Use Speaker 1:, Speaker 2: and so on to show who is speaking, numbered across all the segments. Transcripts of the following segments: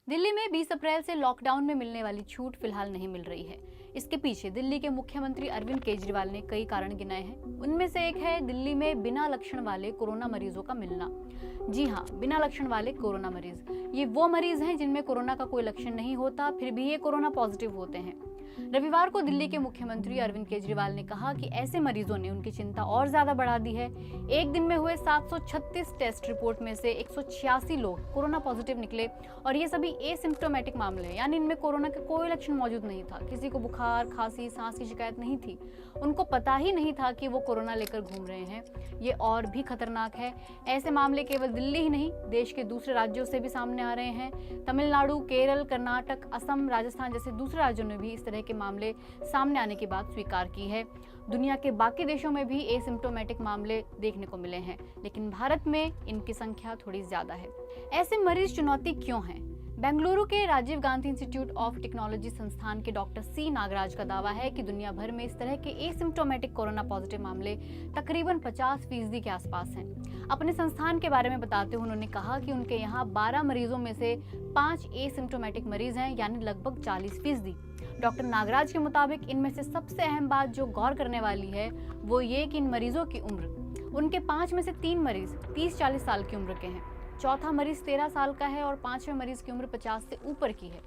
Speaker 1: दिल्ली में 20 अप्रैल से लॉकडाउन में मिलने वाली छूट फिलहाल नहीं मिल रही है। इसके पीछे दिल्ली के मुख्यमंत्री अरविंद केजरीवाल ने कई कारण गिनाए हैं। उनमें से एक है दिल्ली में बिना लक्षण वाले कोरोना मरीजों का मिलना। जी हाँ, बिना लक्षण वाले कोरोना मरीज, ये वो मरीज हैं जिनमें कोरोना का कोई लक्षण नहीं होता, फिर भी ये कोरोना पॉजिटिव होते हैं। रविवार को दिल्ली के मुख्यमंत्री अरविंद केजरीवाल ने कहा कि ऐसे मरीजों ने उनकी चिंता और ज्यादा बढ़ा दी है। एक दिन में हुए 736 टेस्ट रिपोर्ट में से 186 लोग कोरोना पॉजिटिव निकले और ये सभी एसिम्प्टोमेटिक मामले हैं, यानी इनमें कोरोना का कोई लक्षण मौजूद नहीं था। किसी को बुखार, खांसी, सांस की शिकायत नहीं थी। उनको पता ही नहीं था कि वो कोरोना लेकर घूम रहे हैं। ये और भी खतरनाक है। ऐसे मामले केवल दिल्ली ही नहीं, देश के दूसरे राज्यों से भी सामने आ रहे हैं। तमिलनाडु, केरल, कर्नाटक, असम, राजस्थान जैसे दूसरे राज्यों ने भी इस तरह के मामले सामने आने की बात स्वीकार की है। दुनिया के बाकी देशों में भी एसिम्प्टोमेटिक मामले देखने को मिले हैं, लेकिन भारत में इनकी संख्या थोड़ी ज्यादा है। ऐसे मरीज चुनौती क्यों हैं? बेंगलुरु के Rajiv Gandhi institute of technology संस्थान के डॉक्टर सी नागराज का दावा है कि दुनिया भर में इस तरह के एसिम्प्टोमेटिक कोरोना पॉजिटिव मामले तकरीबन 50% के आसपास हैं। अपने संस्थान के बारे में बताते हुए उन्होंने कहा कि उनके यहाँ 12 मरीजों में से 5 एसिम्प्टोमेटिक मरीज हैं, यानी लगभग 40%। डॉक्टर नागराज के मुताबिक इनमें से सबसे अहम बात जो गौर करने वाली है वो ये कि इन मरीजों की उम्र, उनके 5 में से 3 मरीज 30-40 साल की उम्र के हैं, चौथा मरीज 13 साल का है और 5वें मरीज की उम्र 50 से ऊपर की है।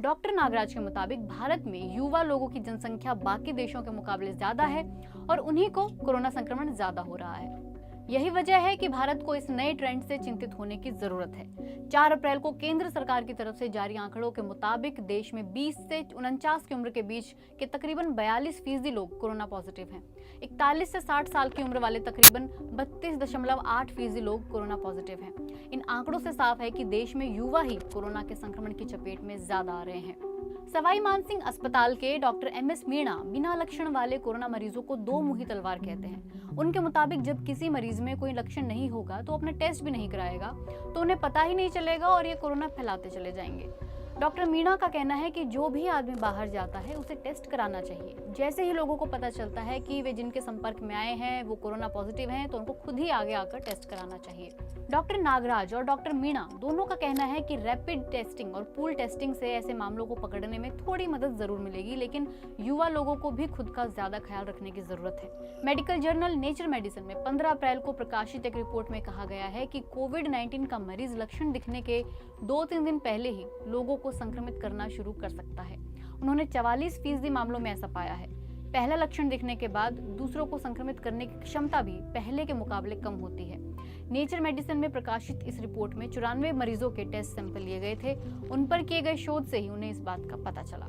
Speaker 1: डॉक्टर नागराज के मुताबिक भारत में युवा लोगों की जनसंख्या बाकी देशों के मुकाबले ज्यादा है और उन्हीं को कोरोना संक्रमण ज्यादा हो रहा है। यही वजह है कि भारत को इस नए ट्रेंड से चिंतित होने की जरूरत है। 4 अप्रैल को केंद्र सरकार की तरफ से जारी आंकड़ों के मुताबिक देश में 20 से 49 की उम्र के बीच के तकरीबन 42% लोग कोरोना पॉजिटिव हैं। 41 से 60 साल की उम्र वाले तकरीबन 32.8% लोग कोरोना पॉजिटिव हैं। इन आंकड़ों से साफ है कि देश में युवा ही कोरोना के संक्रमण की चपेट में ज्यादा आ रहे हैं। सवाई मानसिंह अस्पताल के डॉक्टर एमएस मीणा बिना लक्षण वाले कोरोना मरीजों को दो मुही तलवार कहते हैं। उनके मुताबिक जब किसी मरीज में कोई लक्षण नहीं होगा तो अपना टेस्ट भी नहीं कराएगा, तो उन्हें पता ही नहीं चलेगा और ये कोरोना फैलाते चले जाएंगे। डॉक्टर मीणा का कहना है कि जो भी आदमी बाहर जाता है उसे टेस्ट कराना चाहिए। जैसे ही लोगों को पता चलता है कि वे जिनके संपर्क में आए हैं वो कोरोना पॉजिटिव हैं, तो उनको खुद ही आगे आकर टेस्ट कराना चाहिए। डॉक्टर नागराज और डॉक्टर मीणा दोनों का कहना है कि रैपिड टेस्टिंग और पूल टेस्टिंग से ऐसे मामलों को पकड़ने में थोड़ी मदद जरूर मिलेगी, लेकिन युवा लोगों को भी खुद का ज्यादा ख्याल रखने की जरूरत है। मेडिकल जर्नल नेचर मेडिसिन में 15 अप्रैल को प्रकाशित एक रिपोर्ट में कहा गया है कि कोविड-19 का मरीज लक्षण दिखने के 2-3 दिन पहले ही लोगों को संक्रमित करना शुरू कर सकता है। उन्होंने 44% मामलों में ऐसा पाया है। पहला लक्षण दिखने के बाद दूसरों को संक्रमित करने की क्षमता भी पहले के मुकाबले कम होती है। नेचर मेडिसिन में प्रकाशित इस रिपोर्ट में 94 मरीजों के टेस्ट सैंपल लिए गए थे। उन पर किए गए शोध से ही उन्हें इस बात का पता चला।